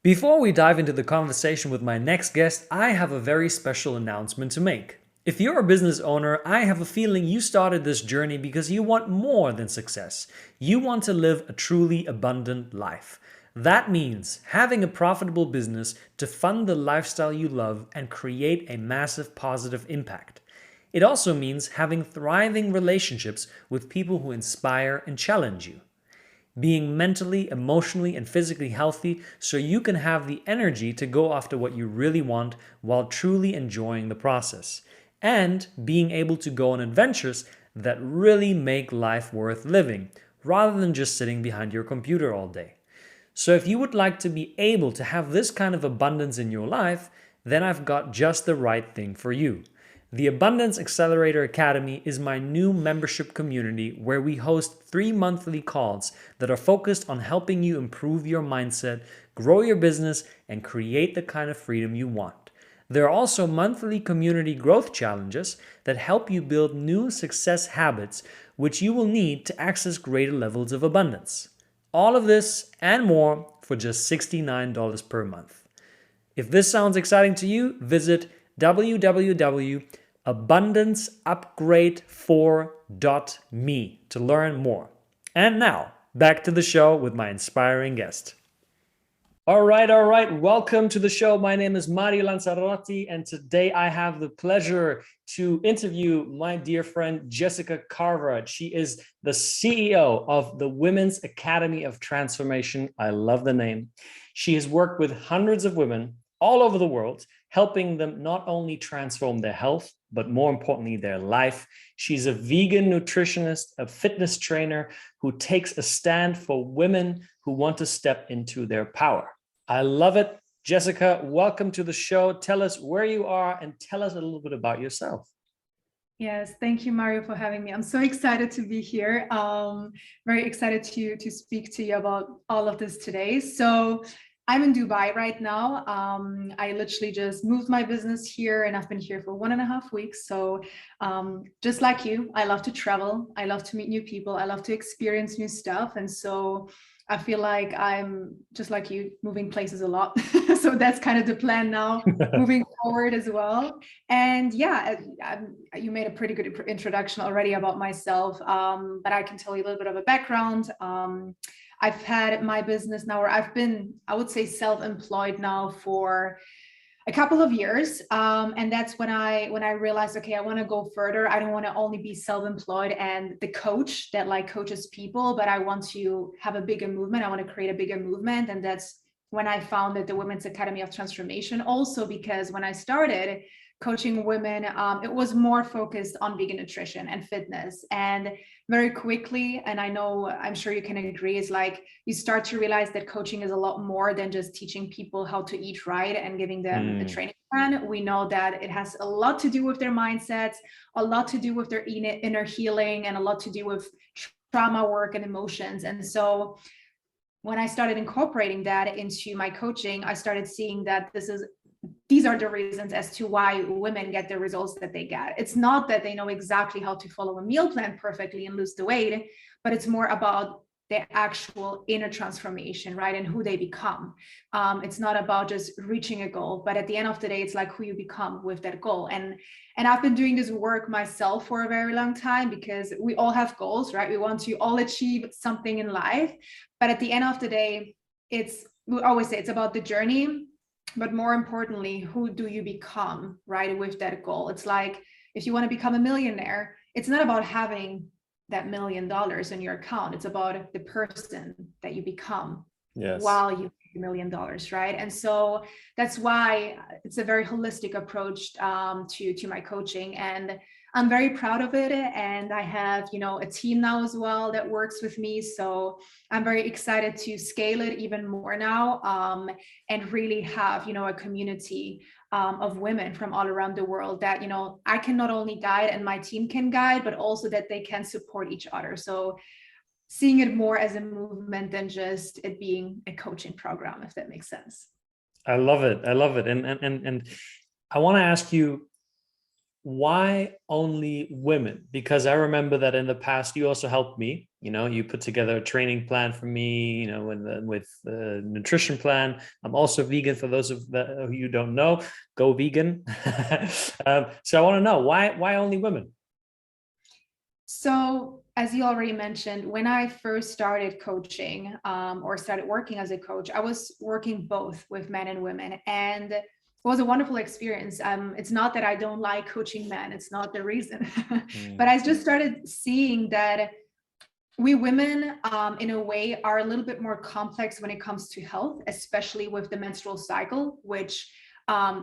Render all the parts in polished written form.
Before we dive into the conversation with my next guest, I have a very special announcement to make. If you're a business owner, I have a feeling you started this journey because you want more than success. You want to live a truly abundant life. That means having a profitable business to fund the lifestyle you love and create a massive positive impact. It also means having thriving relationships with people who inspire and challenge you. Being mentally, emotionally, and physically healthy so you can have the energy to go after what you really want while truly enjoying the process. And being able to go on adventures that really make life worth living, rather than just sitting behind your computer all day. So if you would like to be able to have this kind of abundance in your life, then I've got just the right thing for you. The Abundance Accelerator Academy is my new membership community where we host 3 monthly calls that are focused on helping you improve your mindset, grow your business, and create the kind of freedom you want. There are also monthly community growth challenges that help you build new success habits which you will need to access greater levels of abundance. All of this and more for just $69 per month. If this sounds exciting to you, visit www.abundanceupgrade4.me to learn more. And now, back to the show with my inspiring guest. All right. Welcome to the show. My name is Mario Lanzarotti, and today I have the pleasure to interview my dear friend Jessica Karwat. She is the CEO of the Women's Academy of Transformation. I love the name. She has worked with hundreds of women all over the world, helping them not only transform their health, but more importantly, their life. She's a vegan nutritionist, a fitness trainer who takes a stand for women who want to step into their power. I love it. Jessica, welcome to the show. Tell us where you are and tell us a little bit about yourself. Yes, thank you, Mario, for having me. I'm so excited to be here. Very excited to speak to you about all of this today. So I'm in Dubai right now. I literally just moved my business here and I've been here for 1.5 weeks. So just like you, I love to travel. I love to meet new people. I love to experience new stuff. And so I feel like I'm just like you, moving places a lot. So that's kind of the plan now, moving forward as well. And yeah, you made a pretty good introduction already about myself, but I can tell you a little bit of a background. I've had my business now, or I've been, I would say, self-employed now for a couple of years. And that's when I realized, okay, I want to go further. I don't want to only be self-employed and the coach that like coaches people, but I want to have a bigger movement. I want to create a bigger movement. And that's when I founded the Women's Academy of Transformation. Also, because when I started coaching women, it was more focused on vegan nutrition and fitness. And very quickly, and I'm sure you can agree, is like you start to realize that coaching is a lot more than just teaching people how to eat right and giving them a training plan. We know that it has a lot to do with their mindsets, a lot to do with their inner healing, and a lot to do with trauma work and emotions. And so when I started incorporating that into my coaching, I started seeing that these are the reasons as to why women get the results that they get. It's not that they know exactly how to follow a meal plan perfectly and lose the weight, but it's more about their actual inner transformation, right? And who they become. It's not about just reaching a goal, but at the end of the day, it's like who you become with that goal. And I've been doing this work myself for a very long time because we all have goals, right? We want to all achieve something in life. But at the end of the day, we always say it's about the journey. But more importantly, who do you become, right, with that goal? It's like, if you want to become a millionaire, it's not about having that $1 million in your account. It's about the person that you become while you make $1 million, right? And so that's why it's a very holistic approach to my coaching. And I'm very proud of it. And I have, a team now as well that works with me. So I'm very excited to scale it even more now and really have, a community of women from all around the world that, I can not only guide and my team can guide, but also that they can support each other. So seeing it more as a movement than just it being a coaching program, if that makes sense. I love it. And I want to ask you, why only women? Because I remember that in the past, you also helped me you put together a training plan for me, with the nutrition plan. I'm also vegan, for those of you don't know. Go vegan. So I want to know, why only women? So, as you already mentioned, when I first started coaching or started working as a coach, I was working both with men and women, and it was a wonderful experience. It's not that I don't like coaching men; it's not the reason, but Mm, I just started seeing that we women, in a way, are a little bit more complex when it comes to health, especially with the menstrual cycle, which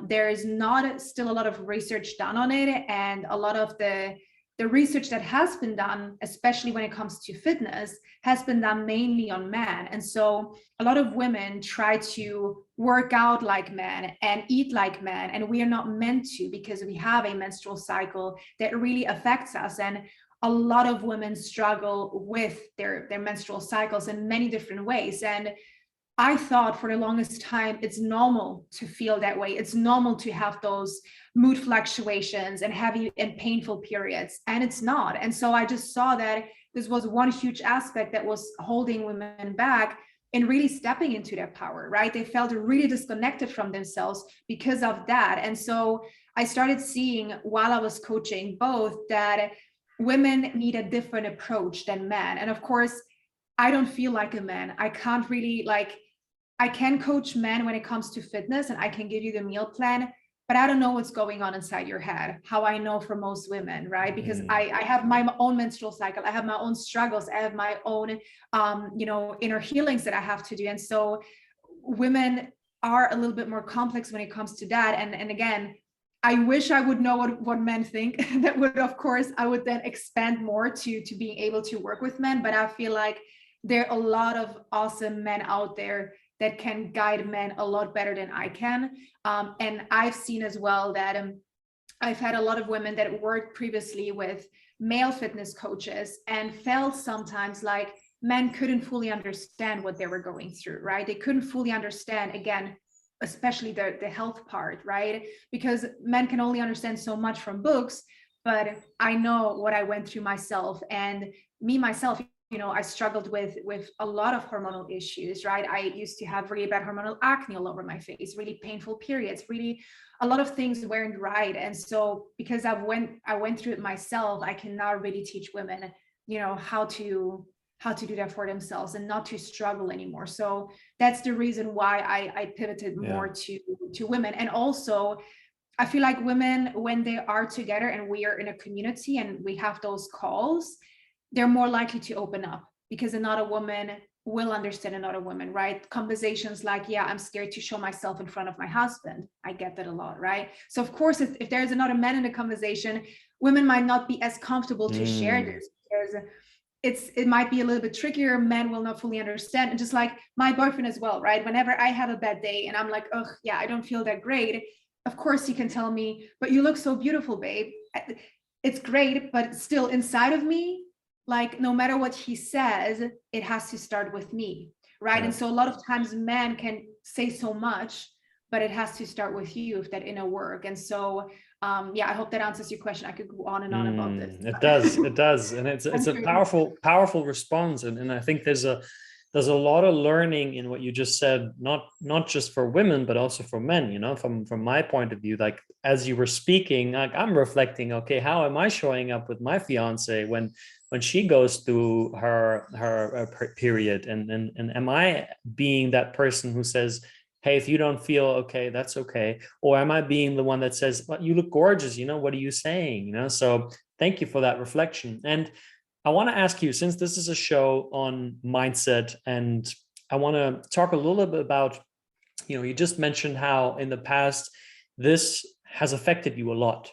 there is not still a lot of research done on it, and a lot of the research that has been done, especially when it comes to fitness, has been done mainly on men. And so a lot of women try to work out like men and eat like men, and we are not meant to, because we have a menstrual cycle that really affects us. And a lot of women struggle with their menstrual cycles in many different ways. And I thought for the longest time, it's normal to feel that way. It's normal to have those mood fluctuations and heavy and painful periods. And it's not. And so I just saw that this was one huge aspect that was holding women back in really stepping into their power, right? They felt really disconnected from themselves because of that. And so I started seeing, while I was coaching, both that women need a different approach than men. And of course, I don't feel like a man. I can't really like, I can coach men when it comes to fitness and I can give you the meal plan, but I don't know what's going on inside your head, how I know for most women, right? Because mm, I have my own menstrual cycle, I have my own struggles, I have my own, inner healings that I have to do. And so women are a little bit more complex when it comes to that. And again, I wish I would know what men think. That would, of course, I would then expand more to being able to work with men. But I feel like there are a lot of awesome men out there that can guide men a lot better than I can. And I've seen as well that I've had a lot of women that worked previously with male fitness coaches and felt sometimes like men couldn't fully understand what they were going through, right? They couldn't fully understand, again, especially the health part, right? Because men can only understand so much from books, but I know what I went through myself, and me myself, I struggled with a lot of hormonal issues, right? I used to have really bad hormonal acne all over my face, really painful periods, really a lot of things weren't right. And so because I went through it myself, I can now really teach women, how to do that for themselves and not to struggle anymore. So that's the reason why I pivoted yeah. more to women. And also I feel like women, when they are together and we are in a community and we have those calls, they're more likely to open up, because another woman will understand another woman, right? Conversations like, yeah, I'm scared to show myself in front of my husband. I get that a lot, right? So of course, if there's another man in the conversation, women might not be as comfortable to share Mm, this, because it might be a little bit trickier. Men will not fully understand. And just like my boyfriend as well, right? Whenever I have a bad day and I'm like, oh yeah, I don't feel that great, of course he can tell me, but you look so beautiful, babe. It's great, but still inside of me, like no matter what he says, it has to start with me, right? yeah. And so a lot of times men can say so much, but it has to start with you, if that inner work. And so yeah, I hope that answers your question. I could go on and on about this. It does, it does, and it's I'm a sure. powerful response, and I think there's a lot of learning in what you just said, not just for women but also for men. From my point of view, like as you were speaking, like I'm reflecting, okay, how am I showing up with my fiance when she goes through her period, and am I being that person who says, hey, if you don't feel okay, that's okay? Or am I being the one that says, well, you look gorgeous, what are you saying? So thank you for that reflection. And I want to ask you, since this is a show on mindset, and I want to talk a little bit about, you just mentioned how in the past this has affected you a lot.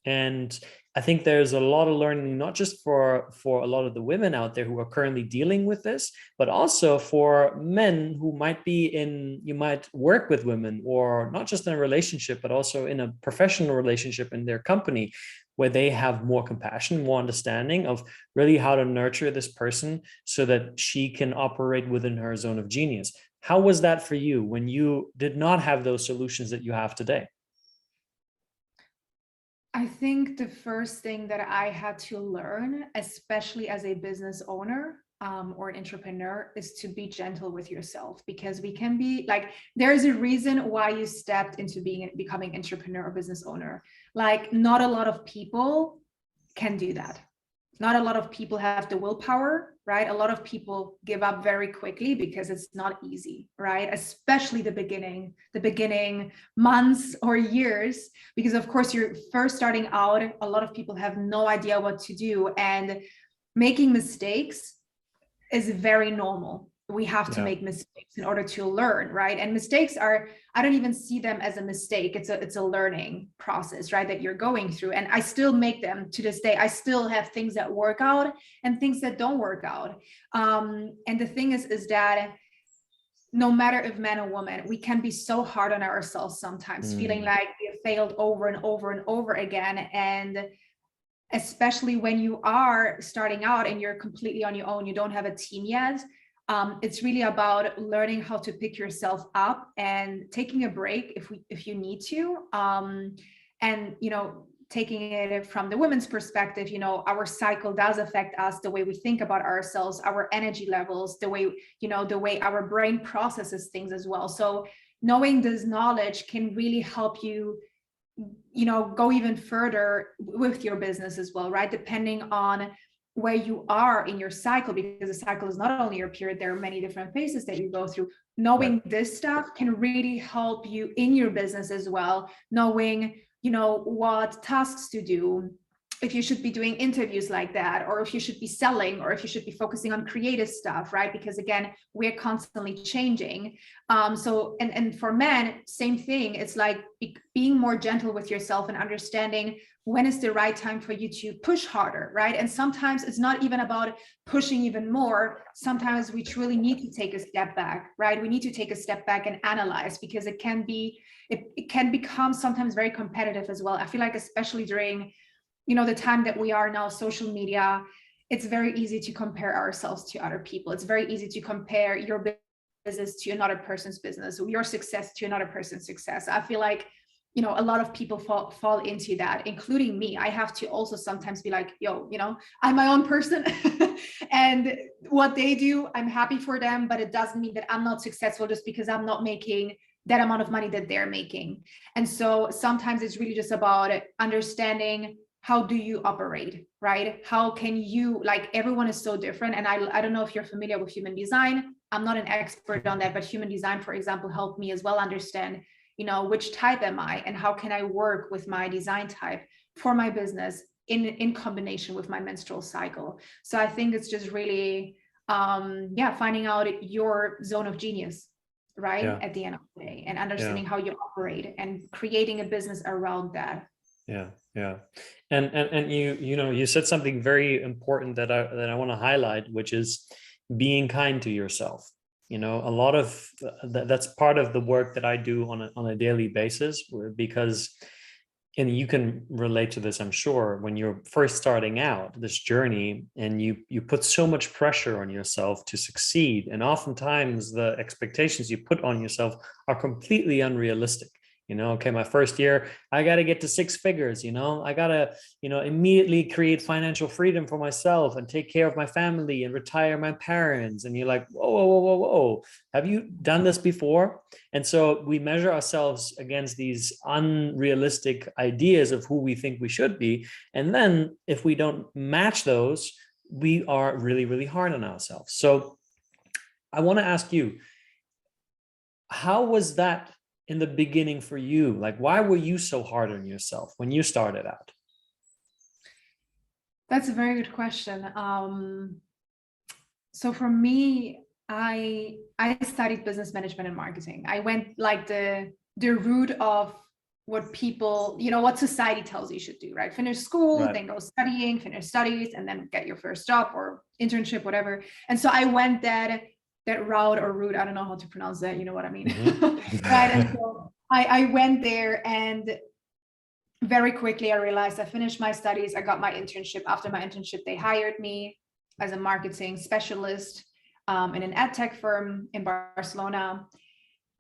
And I think there's a lot of learning, not just for a lot of the women out there who are currently dealing with this, but also for men who you might work with women, or not just in a relationship, but also in a professional relationship in their company, where they have more compassion, more understanding of really how to nurture this person so that she can operate within her zone of genius. How was that for you when you did not have those solutions that you have today? I think the first thing that I had to learn, especially as a business owner, or an entrepreneur is to be gentle with yourself, because we can be like, there's a reason why you stepped into becoming entrepreneur or business owner. Like, not a lot of people can do that. Not a lot of people have the willpower, right? A lot of people give up very quickly because it's not easy, right? Especially the beginning months or years, because of course you're first starting out. A lot of people have no idea what to do, and making mistakes is very normal. We have to make mistakes in order to learn, right? And mistakes are, I don't even see them as a mistake. It's a learning process, right, that you're going through. And I still make them to this day. I still have things that work out and things that don't work out. And the thing is that no matter if man or woman, we can be so hard on ourselves sometimes, feeling like we have failed over and over and over again. And especially when you are starting out and you're completely on your own, you don't have a team yet. It's really about learning how to pick yourself up and taking a break if you need to. And, you know, taking it from the women's perspective, you know, our cycle does affect us, the way we think about ourselves, our energy levels, the way, you know, the way our brain processes things as well. So knowing this knowledge can really help you, you know, go even further with your business as well, right? Depending on where you are in your cycle, because the cycle is not only your period, there are many different phases that you go through. Knowing this stuff can really help you in your business as well, knowing, you know, what tasks to do, if you should be doing interviews like that, or if you should be selling, or if you should be focusing on creative stuff, right? Because again, we're constantly changing. So, and for men, same thing. It's like being more gentle with yourself and understanding when is the right time for you to push harder, right? And sometimes it's not even about pushing even more. Sometimes we truly need to take a step back, right? We need to take a step back and analyze, because it can become sometimes very competitive as well. I feel like, especially during, you know, the time that we are now, social media, it's very easy to compare ourselves to other people. It's very easy to compare your business to another person's business, or your success to another person's success. I feel like, you know, a lot of people fall into that, including me. I have to also sometimes be like, yo, you know, I'm my own person and what they do, I'm happy for them, but it doesn't mean that I'm not successful just because I'm not making that amount of money that they're making. And so sometimes it's really just about understanding, how do you operate, right? How can you, like, everyone is so different. And I don't know if you're familiar with human design. I'm not an expert on that, but human design, for example, helped me as well understand, you know, which type am I, and how can I work with my design type for my business in combination with my menstrual cycle. So I think it's just really, finding out your zone of genius, right? At the end of the day, and understanding how you operate and creating a business around that. Yeah. And you know, you said something very important that I want to highlight, which is being kind to yourself. You know, a lot of that's part of the work that I do on a daily basis, because, and you can relate to this, I'm sure, when you're first starting out this journey and you put so much pressure on yourself to succeed, and oftentimes the expectations you put on yourself are completely unrealistic. You know, okay, my first year, I got to get to 6 figures, you know, I got to, you know, immediately create financial freedom for myself and take care of my family and retire my parents. And you're like, whoa, have you done this before? And so we measure ourselves against these unrealistic ideas of who we think we should be. And then if we don't match those, we are really, really hard on ourselves. So I want to ask you, how was that in the beginning for you? Like, why were you so hard on yourself when you started out? That's a very good question. So for me, I studied business management and marketing. I went like the route of what people, you know, what society tells you should do, right? Finish school, then go studying, finish studies, and then get your first job or internship, whatever. And so I went that route or route. I don't know how to pronounce that. You know what I mean? Right. And so I went there, and very quickly I realized I finished my studies. I got my internship. After my internship, they hired me as a marketing specialist in an ad tech firm in Barcelona.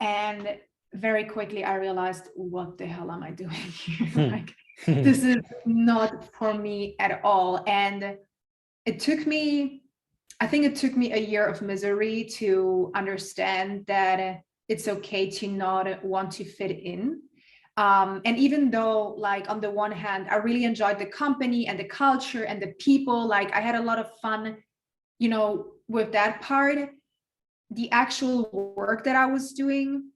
And very quickly I realized, what the hell am I doing here? Like, this is not for me at all. And it took me I think it took me a year of misery to understand that it's okay to not want to fit in. And even though, like, on the one hand, I really enjoyed the company and the culture and the people, like I had a lot of fun, with that part, the actual work that I was doing,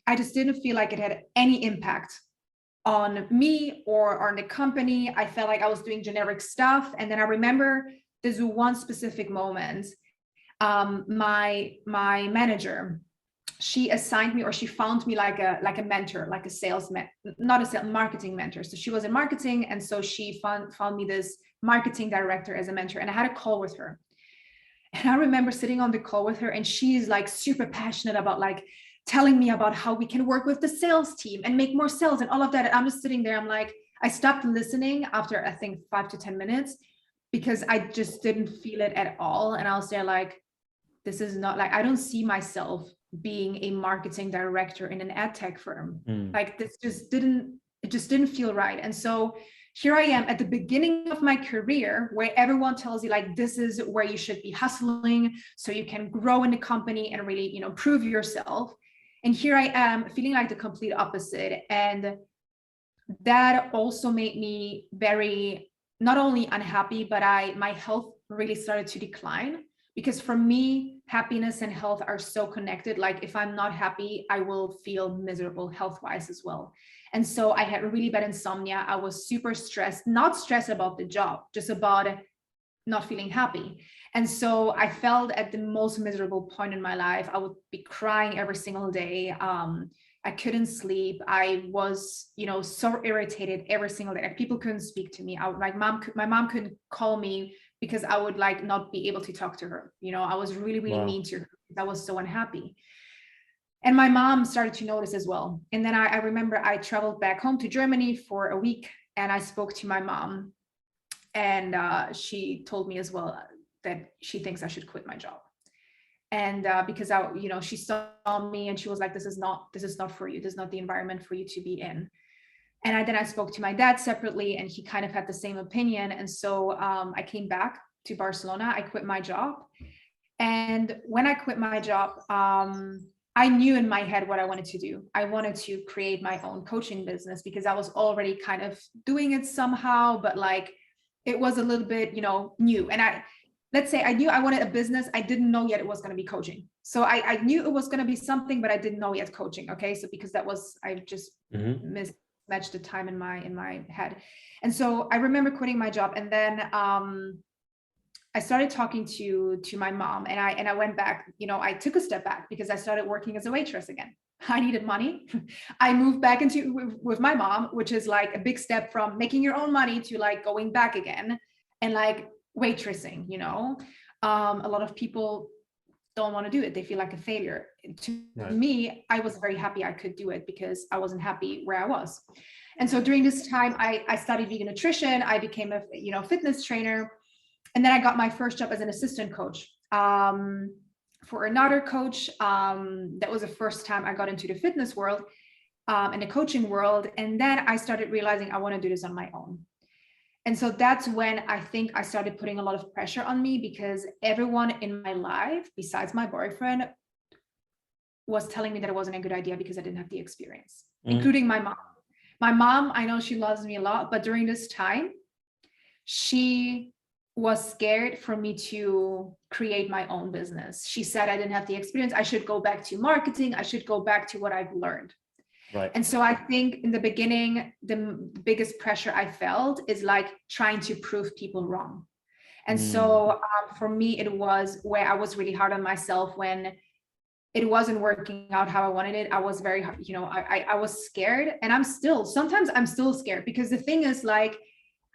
I just didn't feel like it had any impact on me or on the company. I felt like I was doing generic stuff. And then I remember this one specific moment. My manager, she assigned me, or she found me like a mentor, like a not a sales, marketing mentor. So she was in marketing, and so she found me this marketing director as a mentor, and I had a call with her. And I remember sitting on the call with her, and she's like super passionate about like telling me about how we can work with the sales team and make more sales and all of that. And I'm just sitting there, I'm like, I stopped listening after I think 5 to 10 minutes because I just didn't feel it at all. And I was there like, this is not, like, I don't see myself being a marketing director in an ad tech firm. Like this just didn't feel right. And so here I am at the beginning of my career, where everyone tells you like, this is where you should be hustling so you can grow in the company and really, prove yourself. And here I am feeling like the complete opposite. And that also made me very, not only unhappy, but my health really started to decline. Because for me, happiness and health are so connected. Like if I'm not happy, I will feel miserable health-wise as well. And so I had really bad insomnia. I was super stressed, not stressed about the job, just about not feeling happy. And so I felt at the most miserable point in my life. I would be crying every single day. I couldn't sleep. I was, so irritated every single day. Like people couldn't speak to me. My mom couldn't call me because I would like not be able to talk to her. I was really, really mean to her. I was so unhappy. And my mom started to notice as well. And then I remember I traveled back home to Germany for a week, and I spoke to my mom, and she told me as well that she thinks I should quit my job. And because she saw me and she was like, this is not for you. This is not the environment for you to be in. And then I spoke to my dad separately, and he kind of had the same opinion. And so I came back to Barcelona. I quit my job. And when I quit my job, I knew in my head what I wanted to do. I wanted to create my own coaching business because I was already kind of doing it somehow, but like it was a little bit, new. And let's say I knew I wanted a business. I didn't know yet it was going to be coaching. So I knew it was going to be something, but I didn't know yet coaching. Okay. So because I just mismatched the time in my head. And so I remember quitting my job, and then I started talking to my mom, and I went back, I took a step back because I started working as a waitress again. I needed money. I moved back into with my mom, which is like a big step from making your own money to like going back again and like waitressing, a lot of people don't want to do it. They feel like a failure. To me, I was very happy I could do it because I wasn't happy where I was. And so during this time, I studied vegan nutrition. I became a fitness trainer. And then I got my first job as an assistant coach for another coach. That was the first time I got into the fitness world and the coaching world. And then I started realizing I want to do this on my own. And so that's when I think I started putting a lot of pressure on me, because everyone in my life, besides my boyfriend, was telling me that it wasn't a good idea because I didn't have the experience, including my mom. My mom, I know she loves me a lot, but during this time, she was scared for me to create my own business. She said I didn't have the experience. I should go back to marketing. I should go back to what I've learned. Right. And so I think in the beginning, the biggest pressure I felt is like trying to prove people wrong. And so for me, it was where I was really hard on myself when it wasn't working out how I wanted it. I was very, I was scared, and sometimes I'm still scared, because the thing is like,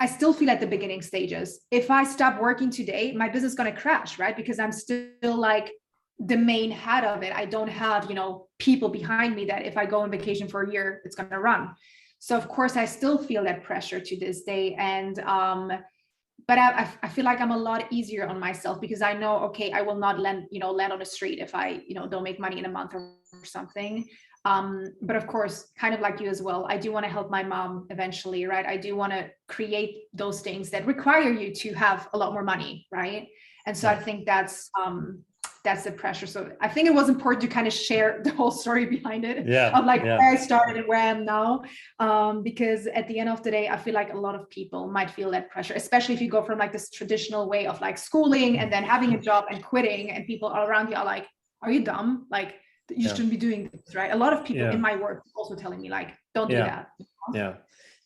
I still feel at the beginning stages. If I stop working today, my business is going to crash, right? Because I'm still like the main head of it. I don't have, people behind me that if I go on vacation for a year, it's going to run. So of course I still feel that pressure to this day. And, but I feel like I'm a lot easier on myself, because I know, okay, I will not land on the street if I, don't make money in a month or something. But of course, kind of like you as well, I do want to help my mom eventually, right? I do want to create those things that require you to have a lot more money, right? And so I think that's the pressure. So I think it was important to kind of share the whole story behind it, of like where I started and where I am now. Because at the end of the day, I feel like a lot of people might feel that pressure, especially if you go from like this traditional way of like schooling and then having a job and quitting, and people all around you are like, are you dumb? Like, you shouldn't be doing this, right? A lot of people in my work also telling me like, don't do that. Yeah.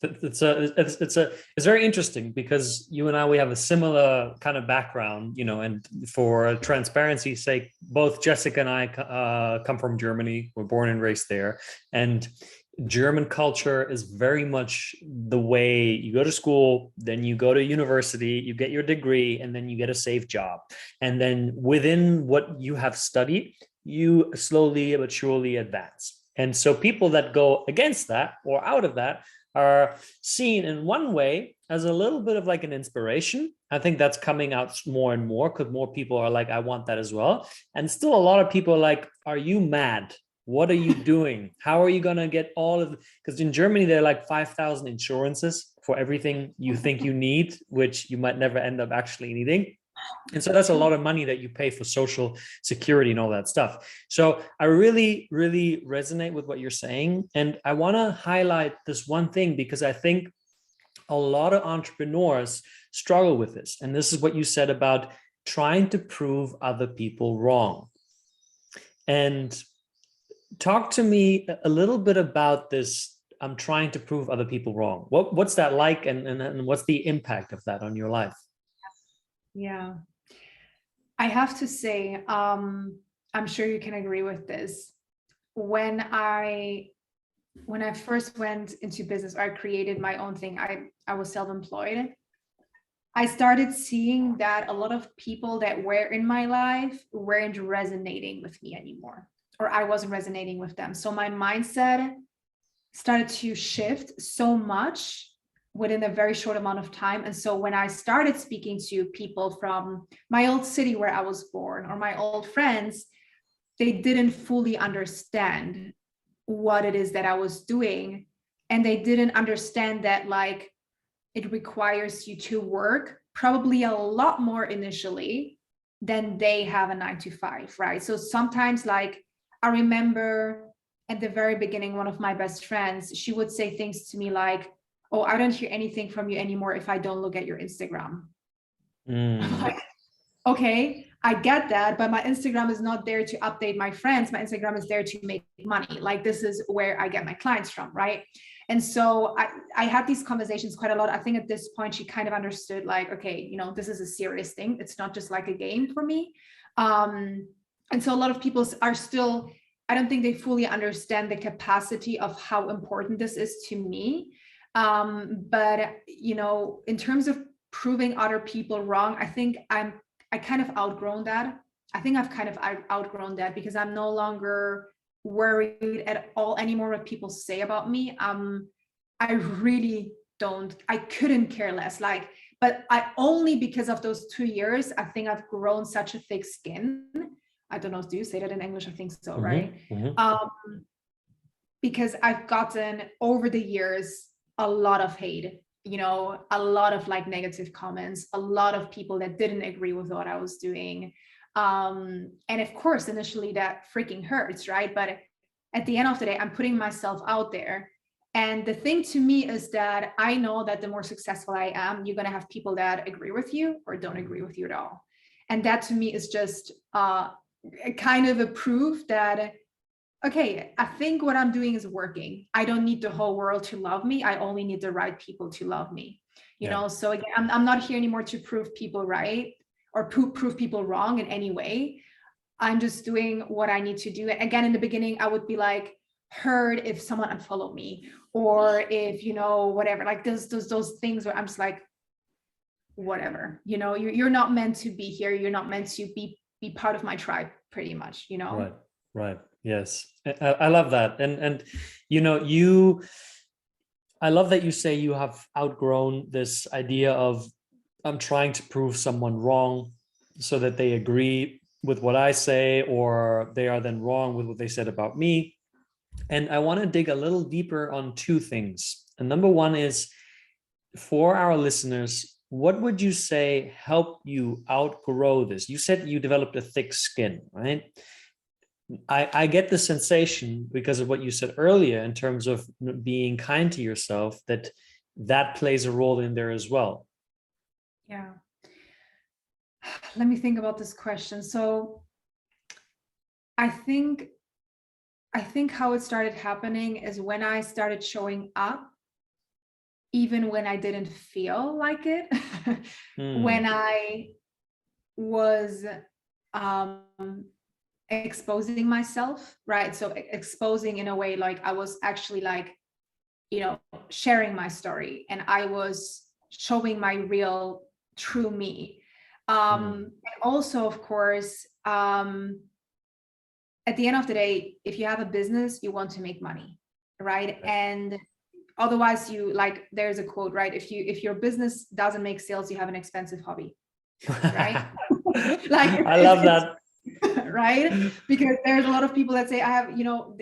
It's very interesting because you and I, we have a similar kind of background, you know, and for transparency's sake, both Jessica and I come from Germany. We're born and raised there. And German culture is very much the way you go to school, then you go to university, you get your degree, and then you get a safe job. And then within what you have studied, you slowly but surely advance. And so people that go against that or out of that are seen in one way as a little bit of like an inspiration. I think that's coming out more and more because more people are like, I want that as well. And still a lot of people are like, are you mad? What are you doing? How are you going to get all of, because in Germany, there are like 5,000 insurances for everything you think you need, which you might never end up actually needing. And so that's a lot of money that you pay for social security and all that stuff. So I really, really resonate with what you're saying. And I want to highlight this one thing because I think a lot of entrepreneurs struggle with this. And this is what you said about trying to prove other people wrong. And talk to me a little bit about this. I'm trying to prove other people wrong. What's that like? And what's the impact of that on your life? Yeah, I have to say, I'm sure you can agree with this. When I first went into business, or I created my own thing, I was self-employed. I started seeing that a lot of people that were in my life weren't resonating with me anymore, or I wasn't resonating with them. So my mindset started to shift so much within a very short amount of time. And so when I started speaking to people from my old city where I was born, or my old friends, they didn't fully understand what it is that I was doing. And they didn't understand that like it requires you to work probably a lot more initially than they have a 9 to 5, right? So sometimes, like, I remember at the very beginning, one of my best friends, she would say things to me like, oh, I don't hear anything from you anymore if I don't look at your Instagram. I'm like, okay, I get that, but my Instagram is not there to update my friends. My Instagram is there to make money. Like, this is where I get my clients from, right? And so I had these conversations quite a lot. I think at this point, she kind of understood like, okay, you know, this is a serious thing. It's not just like a game for me. And so a lot of people are still, I don't think they fully understand the capacity of how important this is to me. But, you know, in terms of proving other people wrong, I think I kind of outgrown that. I think I've kind of outgrown that because I'm no longer worried at all anymore what people say about me. I really don't, I couldn't care less. Like, but I only because of those 2 years, I think I've grown such a thick skin. I don't know, do you say that in English? I think so, right? Because I've gotten over the years a lot of hate, you know, a lot of like negative comments, a lot of people that didn't agree with what I was doing. And of course, initially that freaking hurts, right? But at the end of the day, I'm putting myself out there. And the thing to me is that I know that the more successful I am, you're going to have people that agree with you or don't agree with you at all. And that to me is just kind of a proof that, okay, I think what I'm doing is working. I don't need the whole world to love me. I only need the right people to love me, you know? So again, I'm not here anymore to prove people right or prove people wrong in any way. I'm just doing what I need to do. Again, in the beginning, I would be like hurt if someone unfollowed me or if, you know, whatever, like those things where I'm just like, whatever, you know, you're not meant to be here. You're not meant to be part of my tribe pretty much, you know? Right. Yes. I love that. And, you know, I love that you say you have outgrown this idea of I'm trying to prove someone wrong so that they agree with what I say, or they are then wrong with what they said about me. And I want to dig a little deeper on two things. And number one is for our listeners, what would you say helped you outgrow this? You said you developed a thick skin, right? I get the sensation because of what you said earlier in terms of being kind to yourself, that that plays a role in there as well. Yeah. Let me think about this question. So I think how it started happening is when I started showing up, even when I didn't feel like it, when I was exposing myself, right? So exposing in a way like I was actually like, sharing my story, and I was showing my real true me. And also, of course, at the end of the day, if you have a business, you want to make money, right? And otherwise, you like, there's a quote, right? If your business doesn't make sales, you have an expensive hobby, right? Like, I love that. right? Because there's a lot of people that say, I have,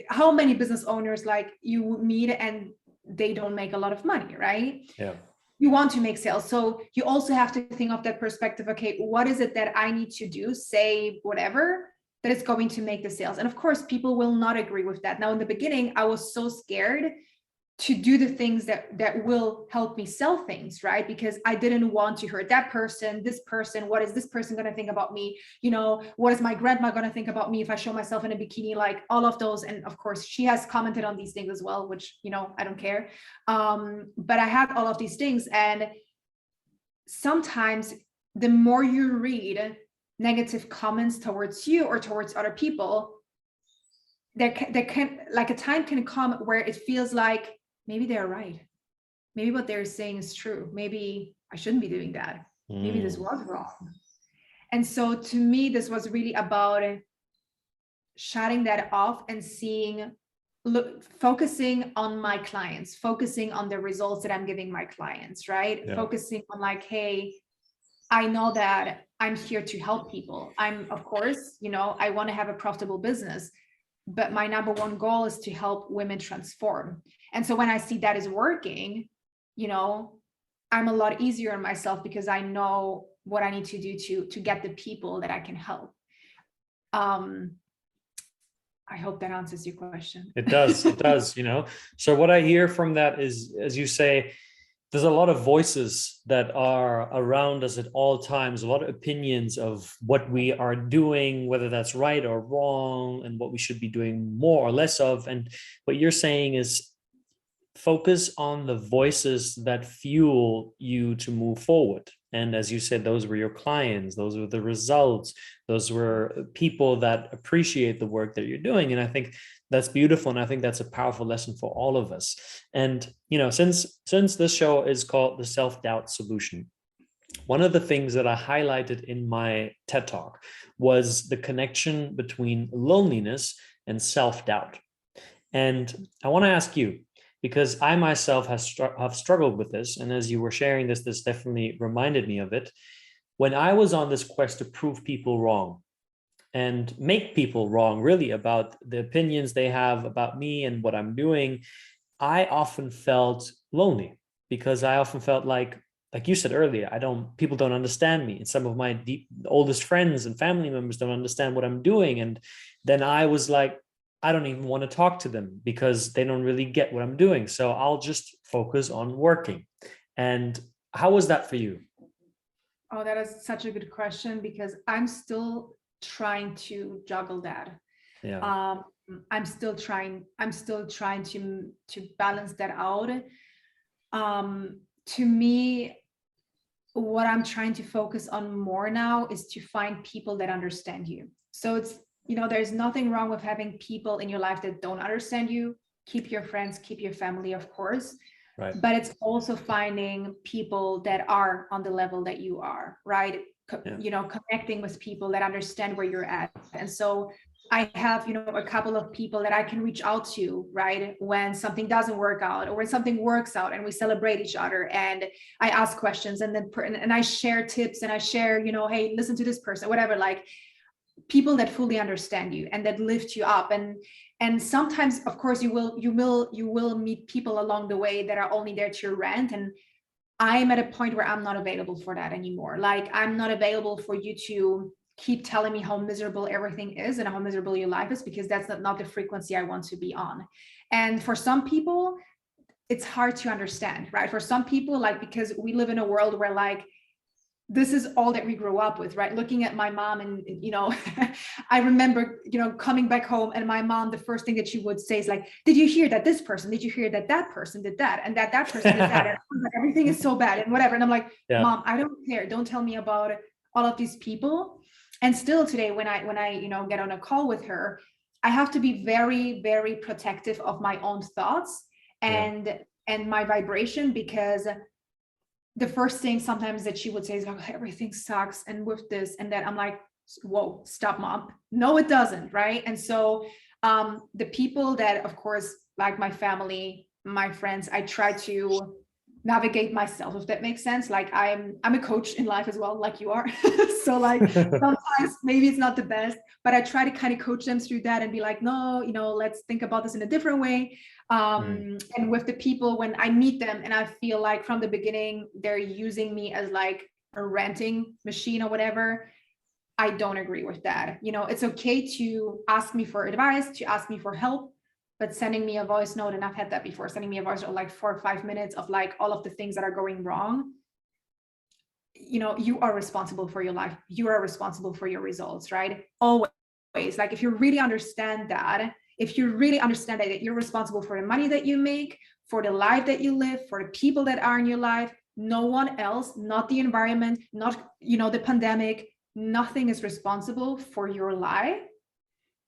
how many business owners like you meet and they don't make a lot of money, right? Yeah. You want to make sales. So you also have to think of that perspective. Okay, what is it that I need to do, say whatever, that is going to make the sales? And of course, people will not agree with that. Now, in the beginning, I was so scared to do the things that will help me sell things, right? Because I didn't want to hurt that person, this person. What is this person going to think about me? What is my grandma going to think about me if I show myself in a bikini? Like all of those. And of course, she has commented on these things as well, which, I don't care. But I had all of these things. And sometimes the more you read negative comments towards you or towards other people, there can like a time can come where it feels like, maybe they're right. Maybe what they're saying is true. Maybe I shouldn't be doing that. Maybe this was wrong. And so to me, this was really about shutting that off and focusing on my clients, focusing on the results that I'm giving my clients, right? Yeah. Focusing on like, hey, I know that I'm here to help people. Of course, I want to have a profitable business, but my number one goal is to help women transform. And so when I see that is working, I'm a lot easier on myself because I know what I need to do to get the people that I can help. I hope that answers your question. It does. It does, So what I hear from that is, as you say, there's a lot of voices that are around us at all times, a lot of opinions of what we are doing, whether that's right or wrong, and what we should be doing more or less of. And what you're saying is focus on the voices that fuel you to move forward. And as you said, those were your clients, those were the results, those were people that appreciate the work that you're doing. And I think that's beautiful. And I think that's a powerful lesson for all of us. And, since this show is called the Self-Doubt Solution, one of the things that I highlighted in my TED Talk was the connection between loneliness and self-doubt. And I want to ask you, because I myself have struggled with this, and as you were sharing this definitely reminded me of it. When I was on this quest to prove people wrong and make people wrong, really, about the opinions they have about me and what I'm doing, I often felt lonely, because I often felt like you said earlier, people don't understand me. And some of my oldest friends and family members don't understand what I'm doing. And then I was like, I don't even want to talk to them because they don't really get what I'm doing. So I'll just focus on working. And how was that for you? Oh, that is such a good question, because I'm still trying to juggle that. Yeah. I'm still trying to balance that out. To me, what I'm trying to focus on more now is to find people that understand you. So it's, there's nothing wrong with having people in your life that don't understand you. Keep your friends, keep your family, of course. Right. But it's also finding people that are on the level that you are, right? Connecting with people that understand where you're at. And so I have, a couple of people that I can reach out to, right? When something doesn't work out, or when something works out, and we celebrate each other, and I ask questions, and then and I share tips, and I share, hey, listen to this person, whatever, like people that fully understand you and that lift you up. And sometimes, of course, you will meet people along the way that are only there to rant. And I'm at a point where I'm not available for that anymore. Like, I'm not available for you to keep telling me how miserable everything is and how miserable your life is, because that's not the frequency I want to be on. And for some people, it's hard to understand, right? For some people, like, because we live in a world where, like, this is all that we grew up with, right? Looking at my mom, and I remember, coming back home, and my mom, the first thing that she would say is like, did you hear that this person, did you hear that that person did that, and that person did that, and I was like, everything is so bad and whatever. And I'm like, Yeah. Mom, I don't care, don't tell me about all of these people. And still today, when I get on a call with her, I have to be very, very protective of my own thoughts and my vibration, because the first thing sometimes that she would say is like, everything sucks, and with this and that. I'm like, whoa, stop, Mom. No, it doesn't, right? And so the people that, of course, like my family, my friends, I try to navigate myself, if that makes sense. Like, I'm a coach in life as well, like you are. So like, sometimes maybe it's not the best, but I try to kind of coach them through that and be like, no, let's think about this in a different way. And with the people, when I meet them and I feel like from the beginning they're using me as like a ranting machine or whatever, I don't agree with that. It's okay to ask me for advice, to ask me for help, but sending me a voice note, and I've had that before, sending me a voice note like 4 or 5 minutes of like all of the things that are going wrong. You are responsible for your life. You are responsible for your results, right? Always. Like, if you really understand that, that you're responsible for the money that you make, for the life that you live, for the people that are in your life, no one else, not the environment, not, the pandemic, nothing is responsible for your life,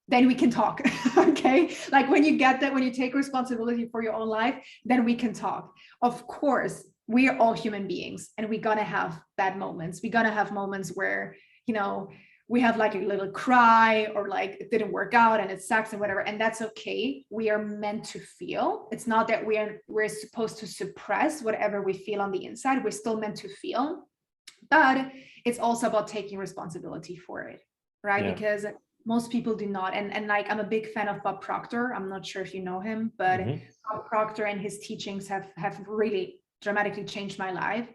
then we can talk. Okay. Like, when you get that, when you take responsibility for your own life, then we can talk. Of course, we are all human beings, and we're gonna have bad moments. We're gonna have moments where, we have like a little cry, or like it didn't work out and it sucks and whatever. And that's okay. We are meant to feel. It's not that we're supposed to suppress whatever we feel on the inside. We're still meant to feel, but it's also about taking responsibility for it, right? Yeah. Because most people do not. And like, I'm a big fan of Bob Proctor. I'm not sure if you know him, but Bob Proctor and his teachings have really dramatically changed my life.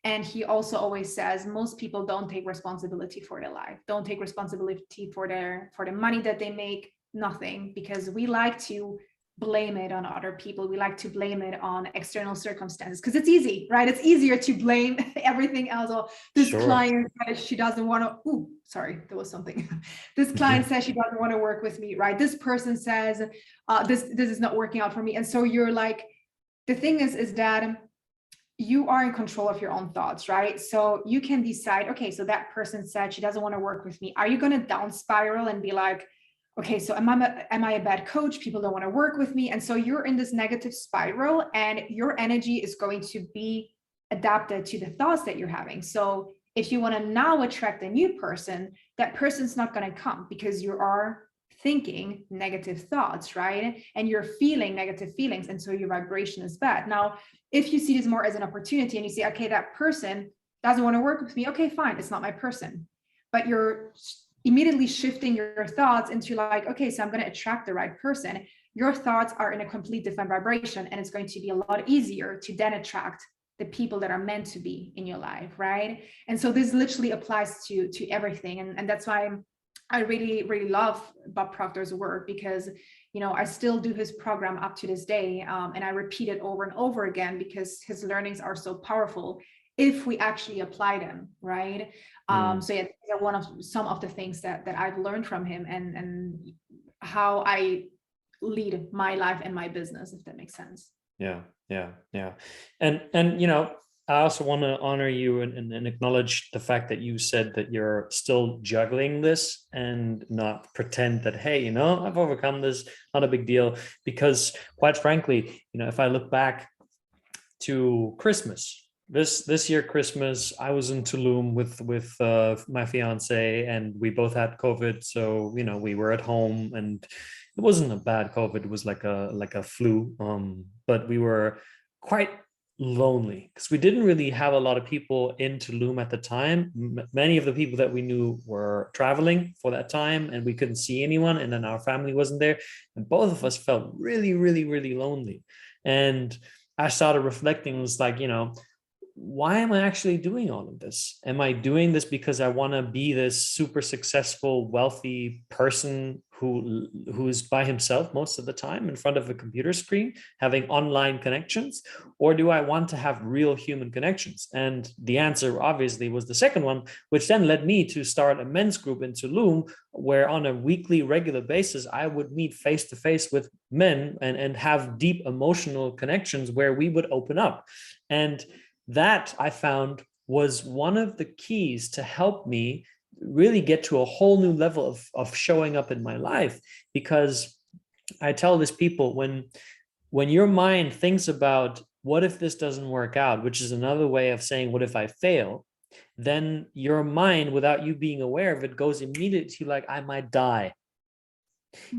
And he also always says, most people don't take responsibility for their life, don't take responsibility for the money that they make, nothing, because we like to blame it on other people. We like to blame it on external circumstances, because it's easy, right? It's easier to blame everything else. Or this client says she doesn't want to, ooh, sorry, there was something. This client says she doesn't want to work with me, right? This person says, this is not working out for me. And so you're like, the thing is that you are in control of your own thoughts, right? So you can decide, okay, so that person said she doesn't want to work with me. Are you going to down spiral and be like, okay, so am I a bad coach? People don't want to work with me. And so you're in this negative spiral, and your energy is going to be adapted to the thoughts that you're having. So if you want to now attract a new person, that person's not going to come, because you are thinking negative thoughts, right? And you're feeling negative feelings. And so your vibration is bad. Now, if you see this more as an opportunity and you say, okay, that person doesn't want to work with me, okay, fine, it's not my person. But you're immediately shifting your thoughts into like, okay, so I'm going to attract the right person. Your thoughts are in a complete different vibration, and it's going to be a lot easier to then attract the people that are meant to be in your life, right? And so this literally applies to everything. And that's why I really, really love Bob Proctor's work, because, I still do his program up to this day. And I repeat it over and over again, because his learnings are so powerful if we actually apply them, right? So yeah, they're some of the things that I've learned from him, and how I lead my life and my business, if that makes sense. Yeah. And I also want to honor you and acknowledge the fact that you said that you're still juggling this, and not pretend that, hey, I've overcome this, not a big deal. Because quite frankly, if I look back to Christmas, this year Christmas, I was in Tulum with my fiance, and we both had COVID. So we were at home, and it wasn't a bad COVID. It was like a flu. But we were quite lonely, because we didn't really have a lot of people in Tulum at the time. Many of the people that we knew were traveling for that time, and we couldn't see anyone. And then our family wasn't there, and both of us felt really, really, really lonely. And I started reflecting. It was like, why am I actually doing all of this? Am I doing this because I want to be this super successful, wealthy person who's by himself most of the time in front of a computer screen, having online connections? Or do I want to have real human connections? And the answer obviously was the second one, which then led me to start a men's group in Tulum, where on a weekly, regular basis, I would meet face to face with men and have deep emotional connections where we would open up. And that I found was one of the keys to help me really get to a whole new level of showing up in my life. Because I tell this people, when your mind thinks about what if this doesn't work out, which is another way of saying what if I fail, then your mind, without you being aware of it, goes immediately to like, I might die.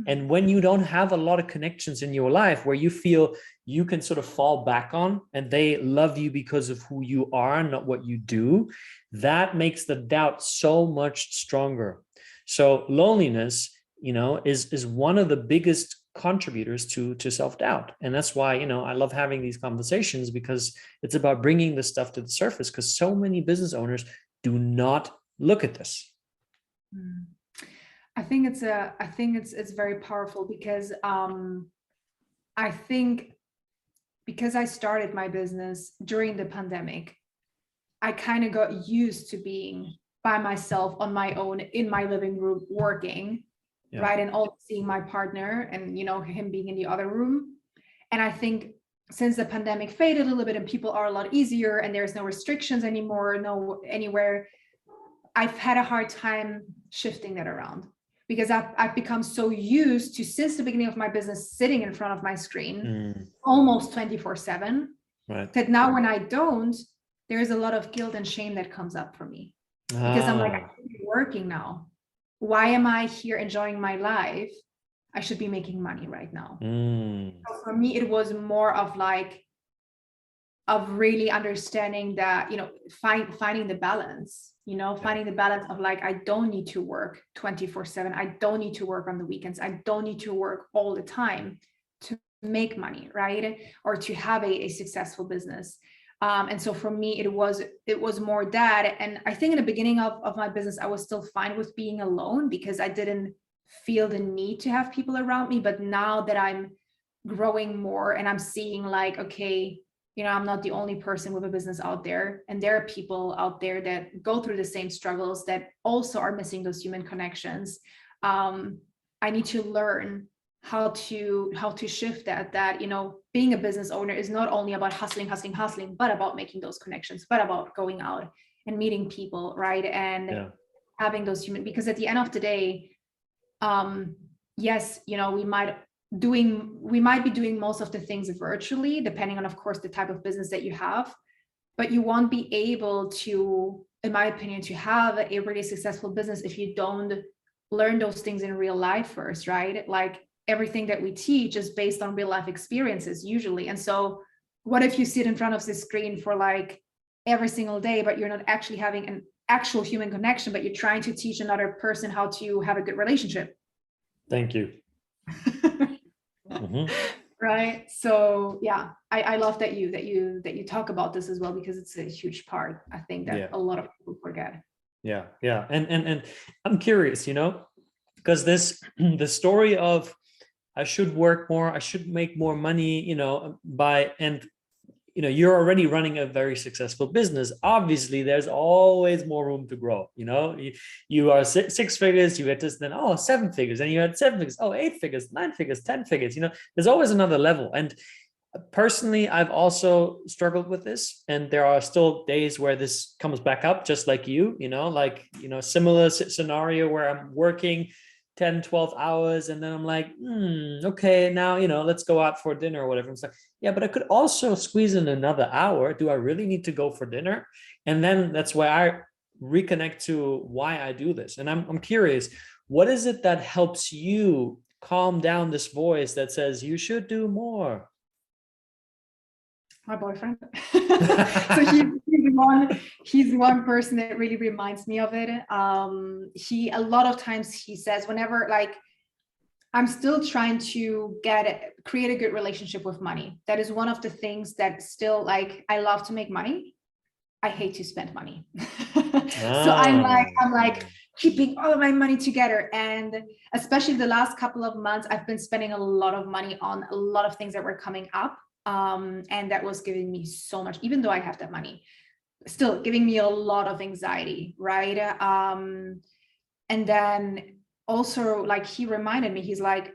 And when you don't have a lot of connections in your life where you feel you can sort of fall back on and they love you because of who you are, not what you do, that makes the doubt so much stronger. So loneliness, is one of the biggest contributors to self-doubt. And that's why, I love having these conversations, because it's about bringing this stuff to the surface, because so many business owners do not look at this. I think it's very powerful because I think because I started my business during the pandemic, I kind of got used to being by myself on my own in my living room working, right? And also seeing my partner and, him being in the other room. And I think since the pandemic faded a little bit and people are a lot easier and there's no restrictions anymore, no anywhere, I've had a hard time shifting that around. Because I've become so used to, since the beginning of my business, sitting in front of my screen almost 24/7, right, that now when I don't, there's a lot of guilt and shame that comes up for me. Because I'm like, I should be working now. Why am I here enjoying my life? I should be making money right now. So for me, it was more of really understanding that, finding the balance. Finding the balance of like, I don't need to work 24/7. I don't need to work on the weekends. I don't need to work all the time to make money, right? Or to have a successful business. And so for me, it was more that. And I think in the beginning of my business, I was still fine with being alone because I didn't feel the need to have people around me. But now that I'm growing more and I'm seeing like, okay, I'm not the only person with a business out there, and there are people out there that go through the same struggles that also are missing those human connections. I need to learn how to shift that being a business owner is not only about hustling, but about making those connections, but about going out and meeting people, right? And having those human, because at the end of the day, yes, we might be doing most of the things virtually, depending on, of course, the type of business that you have, but you won't be able to, in my opinion, to have a really successful business if you don't learn those things in real life first, right? Like everything that we teach is based on real life experiences usually. And so what if you sit in front of the screen for like every single day, but you're not actually having an actual human connection, but you're trying to teach another person how to have a good relationship? Thank you. Right. So yeah, I love that you talk about this as well, because it's a huge part, I think, that a lot of people forget. Yeah. And I'm curious, because the story of I should work more, I should make more money, you're already running a very successful business. Obviously, there's always more room to grow. You are six figures, you get this, then, 7 figures, and you had 7 figures, 8 figures, 9 figures, 10 figures. There's always another level. And personally, I've also struggled with this, and there are still days where this comes back up, just like similar scenario where I'm working 10, 12 hours. And then I'm like, okay, now, let's go out for dinner or whatever. It's like, yeah, but I could also squeeze in another hour. Do I really need to go for dinner? And then that's why I reconnect to why I do this. And I'm curious, what is it that helps you calm down this voice that says you should do more? My boyfriend. So he's one person that really reminds me of it. A lot of times he says, whenever, like, I'm still trying to create a good relationship with money. That is one of the things that still, like, I love to make money, I hate to spend money. So Ah, I'm like keeping all of my money together. And especially the last couple of months, I've been spending a lot of money on a lot of things that were coming up. And that was giving me so much, even though I have that money, still giving me a lot of anxiety, right? And then also, like, he reminded me, he's like,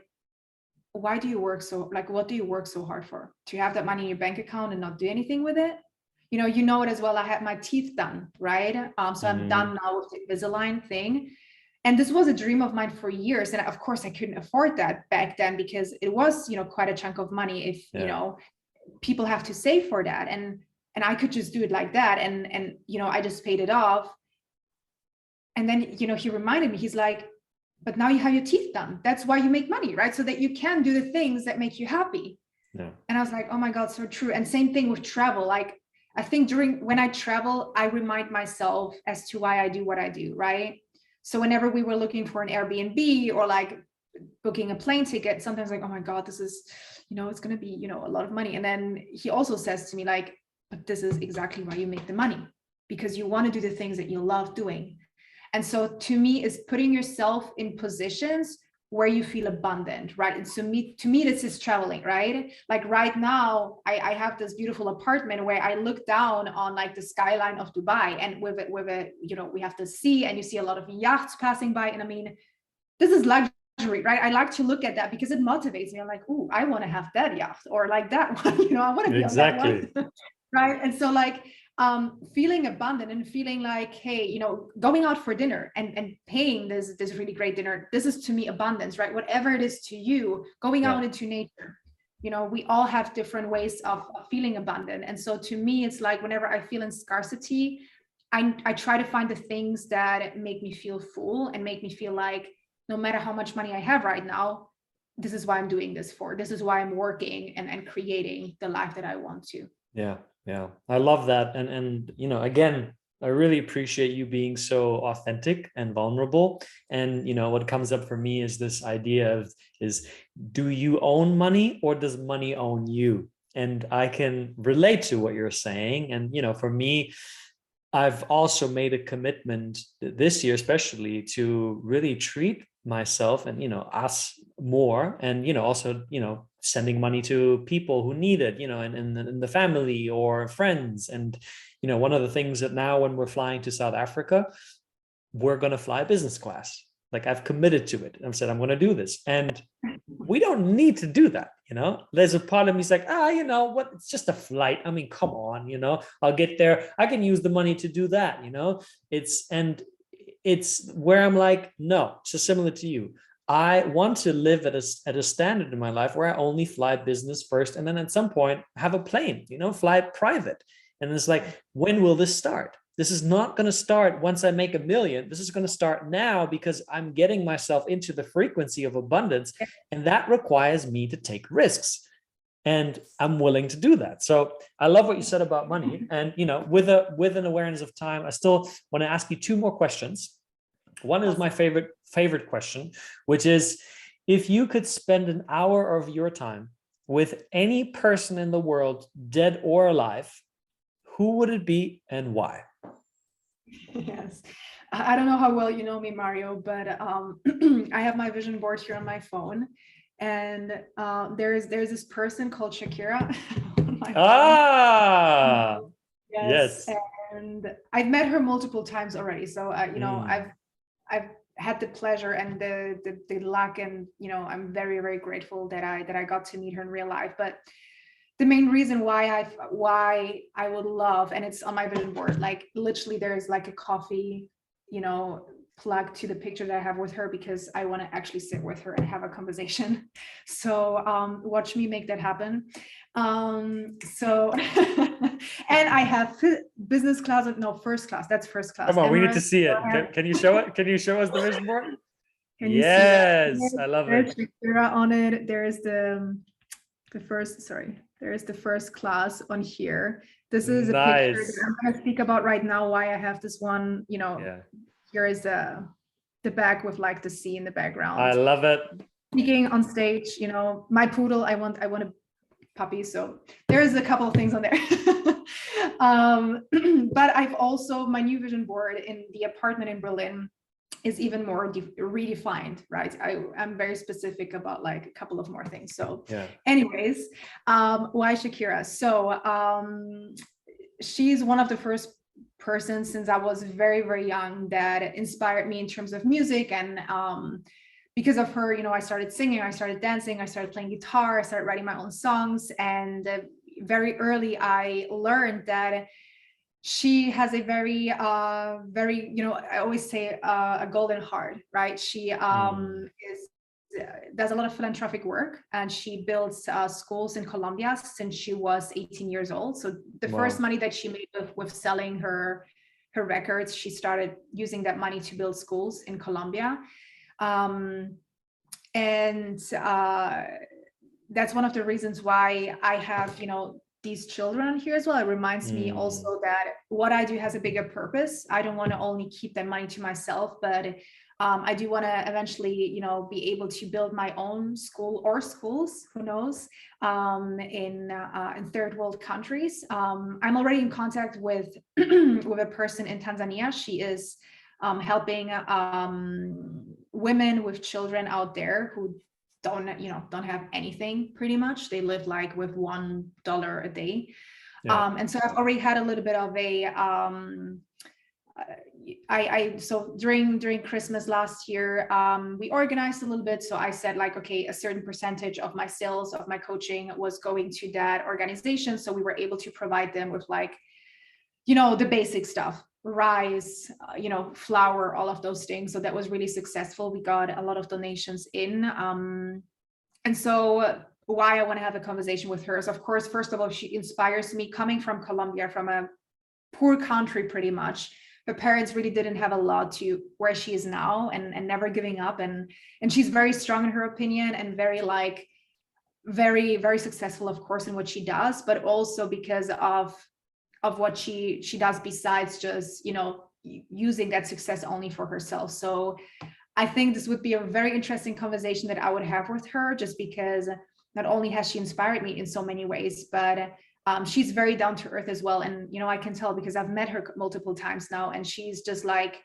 why do you work so, like, what do you work so hard for? To have that money in your bank account and not do anything with it? You know it as well. I had my teeth done, right? So I'm done now with the Invisalign thing. And this was a dream of mine for years. And of course, I couldn't afford that back then because it was, quite a chunk of money if, yeah. people have to save for that. And I could just do it like that. And I just paid it off. And then, he reminded me, he's like, but now you have your teeth done. That's why you make money, right? So that you can do the things that make you happy. Yeah. And I was like, oh my God, so true. And same thing with travel. Like, I think when I travel, I remind myself as to why I do what I do, right? So whenever we were looking for an Airbnb or like booking a plane ticket, sometimes like, oh my God, this is, it's going to be, a lot of money. And then he also says to me like, but this is exactly why you make the money, because you want to do the things that you love doing. And so to me, is putting yourself in positions where you feel abundant, right? And so to me, this is traveling, right? Like right now, I have this beautiful apartment where I look down on like the skyline of Dubai, and with it, we have the sea, and you see a lot of yachts passing by. And I mean, this is luxury, right? I like to look at that because it motivates me. I'm like, ooh, I want to have that yacht or like that one, I want to be on that one, right? And so like, feeling abundant and feeling like, hey, going out for dinner and paying this really great dinner, this is to me abundance, right? Whatever it is to you, going out into nature, we all have different ways of feeling abundant. And so to me, it's like whenever I feel in scarcity, I try to find the things that make me feel full and make me feel like no matter how much money I have right now, this is why I'm doing this for. This is why I'm working and creating the life that I want to. Yeah. Yeah. I love that. And again, I really appreciate you being so authentic and vulnerable. And what comes up for me is this idea of do you own money or does money own you? And I can relate to what you're saying. And for me, I've also made a commitment this year, especially, to really treat myself and us more, and also sending money to people who need it, in the family or friends. And one of the things that now when we're flying to South Africa, we're going to fly business class. Like, I've committed to it. I've said I'm going to do this, and we don't need to do that. There's a part of me is like, what? It's just a flight. I mean, come on, I'll get there. I can use the money to do that. It's where I'm like, no. So similar to you, I want to live at a standard in my life where I only fly business first, and then at some point have a plane, fly private. And it's like, when will this start? This is not going to start once I make $1 million. This is going to start now because I'm getting myself into the frequency of abundance, and that requires me to take risks. And I'm willing to do that. So I love what you said about money. And with an awareness of time, I still want to ask you 2 more questions. One is my favorite question, which is, if you could spend an hour of your time with any person in the world, dead or alive, who would it be and why? Yes. I don't know how well you know me, Mario, but I have my vision board here on my phone, and there's this person called Shakira on my phone. Yes, Yes. and I've met her multiple times already. So I've had the pleasure and the luck, and I'm very, very grateful that I got to meet her in real life. But the main reason why I would love, and it's on my vision board, like literally there's like a coffee, plug to the picture that I have with her, because I want to actually sit with her and have a conversation. So watch me make that happen. So and I have business class, no, first class. That's first class. Come on, we need to Emirates. see it. Can you show it? Can you show us the vision board? Can you see that? Yes, I love There's it. Shakira on it. There's the first, sorry, there is the first class on here. This is a picture that I'm going to speak about right now, why I have this one. Here is the back with like the sea in the background. I love it. Speaking on stage, my poodle, I want to puppy. So there's a couple of things on there. But I've also, my new vision board in the apartment in Berlin is even more redefined, right? I'm very specific about like a couple of more things. So Yeah. anyways, why Shakira? So she's one of the first persons since I was very, very young that inspired me in terms of music. And because of her, I started singing, I started dancing, I started playing guitar, I started writing my own songs. And very early, I learned that she has a very, I always say a golden heart, right? She does a lot of philanthropic work, and she builds schools in Colombia since she was 18 years old. So the first money that she made with selling her records, she started using that money to build schools in Colombia. And that's one of the reasons why I have, these children here as well. It reminds me also that what I do has a bigger purpose. I don't want to only keep that money to myself, but I do want to eventually, be able to build my own school or schools, who knows, in third world countries. I'm already in contact with with a person in Tanzania. She is helping women with children out there who don't have anything. Pretty much they live like with $1 a day. And so I've already had a little bit of a so during Christmas last year, we organized a little bit. So I said like, okay, a certain percentage of my sales of my coaching was going to that organization. So we were able to provide them with like, the basic stuff, rice, flour, all of those things. So that was really successful. We got a lot of donations in. And so why I want to have a conversation with her is, of course, first of all, she inspires me coming from Colombia, from a poor country, pretty much. Her parents really didn't have a lot to where she is now, and never giving up. And she's very strong in her opinion, and very very, very successful, of course, in what she does, but also because of what she does besides just, using that success only for herself. So I think this would be a very interesting conversation that I would have with her, just because not only has she inspired me in so many ways, but she's very down to earth as well. And, I can tell because I've met her multiple times now, and she's just like,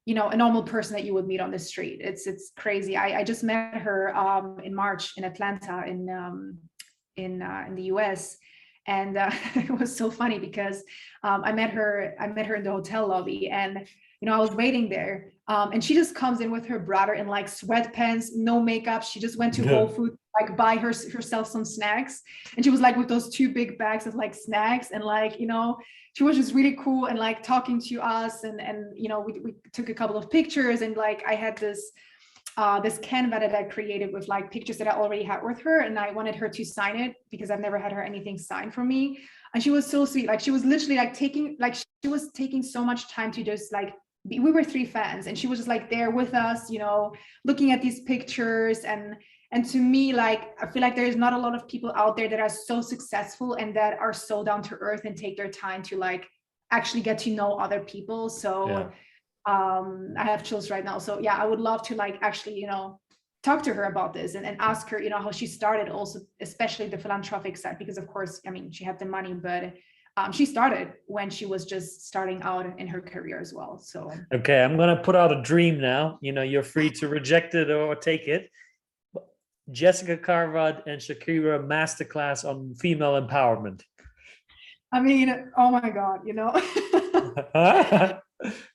a normal person that you would meet on the street. It's crazy. I just met her in March in Atlanta in the US. And it was so funny because I met her in the hotel lobby, and I was waiting there, and she just comes in with her brother in like sweatpants, no makeup. She just went to Whole Foods, like buy herself some snacks, and she was like with those 2 big bags of like snacks, and like she was just really cool and like talking to us, and we took a couple of pictures, and like I had this Canva that I created with like pictures that I already had with her, and I wanted her to sign it because I've never had her anything signed for me. And she was so sweet. Like she was literally like she was taking so much time to just like we were 3 fans, and she was just like there with us, looking at these pictures. And to me, like, I feel like there's not a lot of people out there that are so successful and that are so down to earth and take their time to like actually get to know other people. So I have chills right now. So yeah, I would love to like actually, talk to her about this and ask her, how she started also, especially the philanthropic side, because of course, I mean, she had the money, but she started when she was just starting out in her career as well. So okay, I'm gonna put out a dream now. You're free to reject it or take it. Jessica Karwat and Shakira masterclass on female empowerment. I mean, oh my God,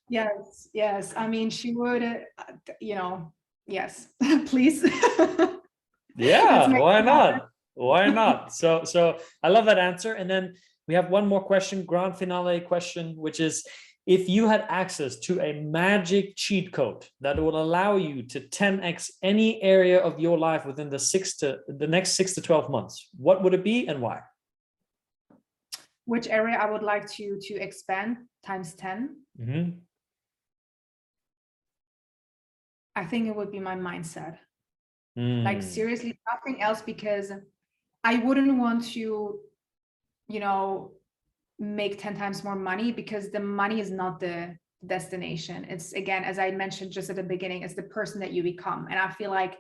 Yes. I mean, she would, yes, please. Yeah, why not? Why not? So I love that answer. And then we have one more question, grand finale question, which is, if you had access to a magic cheat code that will allow you to 10x any area of your life within the next 6 to 12 months, what would it be and why? Which area I would like to expand times 10? Mm-hmm. I think it would be my mindset. Like seriously, nothing else, because I wouldn't want to, make 10 times more money, because the money is not the destination. It's, again, as I mentioned just at the beginning, it's the person that you become. And I feel like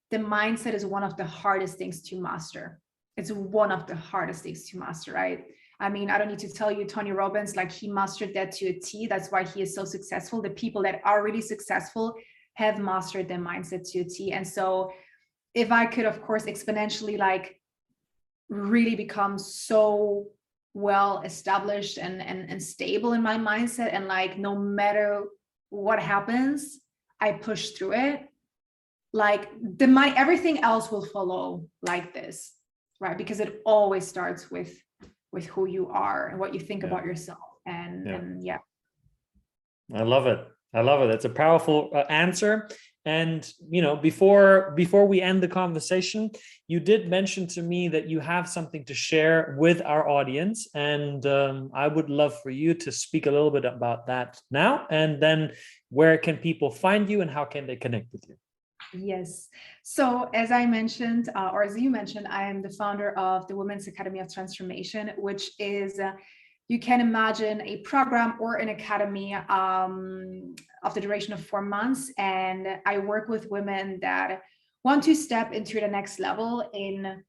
the mindset is one of the hardest things to master. it's one of the hardest things to master, right? I mean, I don't need to tell you, Tony Robbins, like he mastered that to a T. That's why he is so successful. The people that are really successful have mastered their mindset to a T. And so if I could, of course, exponentially like really become so well established and stable in my mindset, and like no matter what happens, I push through it, like everything else will follow like this, right? Because it always starts with who you are and what you think about yourself. And yeah. I love it. I love it. That's a powerful answer. And before we end the conversation, you did mention to me that you have something to share with our audience, and I would love for you to speak a little bit about that now, and then where can people find you and how can they connect with you? Yes. So as I mentioned, or as you mentioned, I am the founder of the Women's Academy of Transformation, which is, you can imagine a program or an academy of the duration of 4 months. And I work with women that want to step into the next level in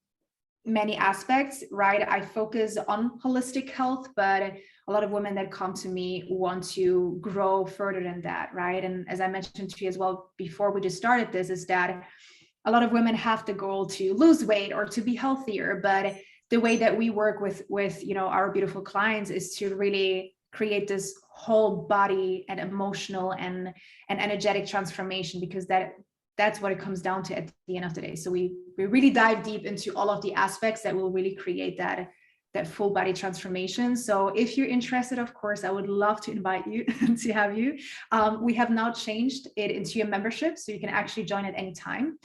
many aspects, right? I focus on holistic health, but a lot of women that come to me want to grow further than that, right? And as I mentioned to you as well before we just started this, is that a lot of women have the goal to lose weight or to be healthier, but the way that we work with our beautiful clients is to really create this whole body and emotional and energetic transformation, because that's what it comes down to at the end of the day. So we really dive deep into all of the aspects that will really create that full body transformation. So if you're interested, of course, I would love to invite you to have you. We have now changed it into a membership, so you can actually join at any time.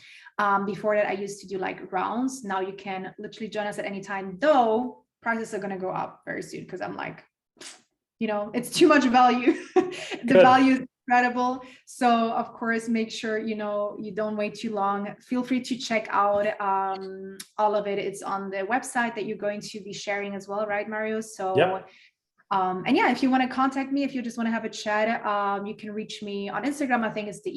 Before that, I used to do like rounds. Now you can literally join us at any time, though prices are going to go up very soon, because I'm like, it's too much value. The value is incredible. So of course, make sure, you don't wait too long. Feel free to check out all of it. It's on the website that you're going to be sharing as well, right, Mario? So and yeah, if you want to contact me, if you just want to have a chat, you can reach me on Instagram. I think it's the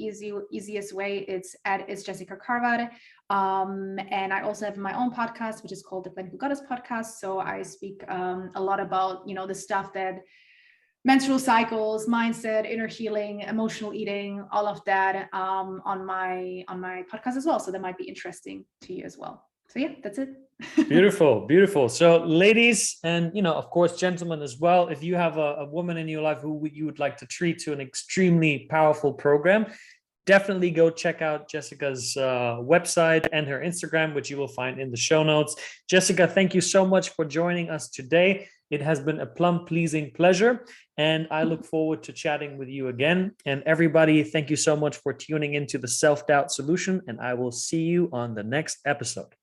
easiest way. It's Jessica Karwat. And I also have my own podcast, which is called the Plentiful Goddess Podcast. So I speak a lot about, the stuff that menstrual cycles, mindset, inner healing, emotional eating, all of that on my podcast as well. So that might be interesting to you as well. So yeah, that's it. Beautiful. So ladies, and of course gentlemen as well, if you have a woman in your life who you would like to treat to an extremely powerful program, definitely go check out Jessica's website and her Instagram, which you will find in the show notes. Jessica, thank you so much for joining us today. It has been a plum-pleasing pleasure, and I look forward to chatting with you again. And everybody, thank you so much for tuning into the Self-Doubt Solution, and I will see you on the next episode.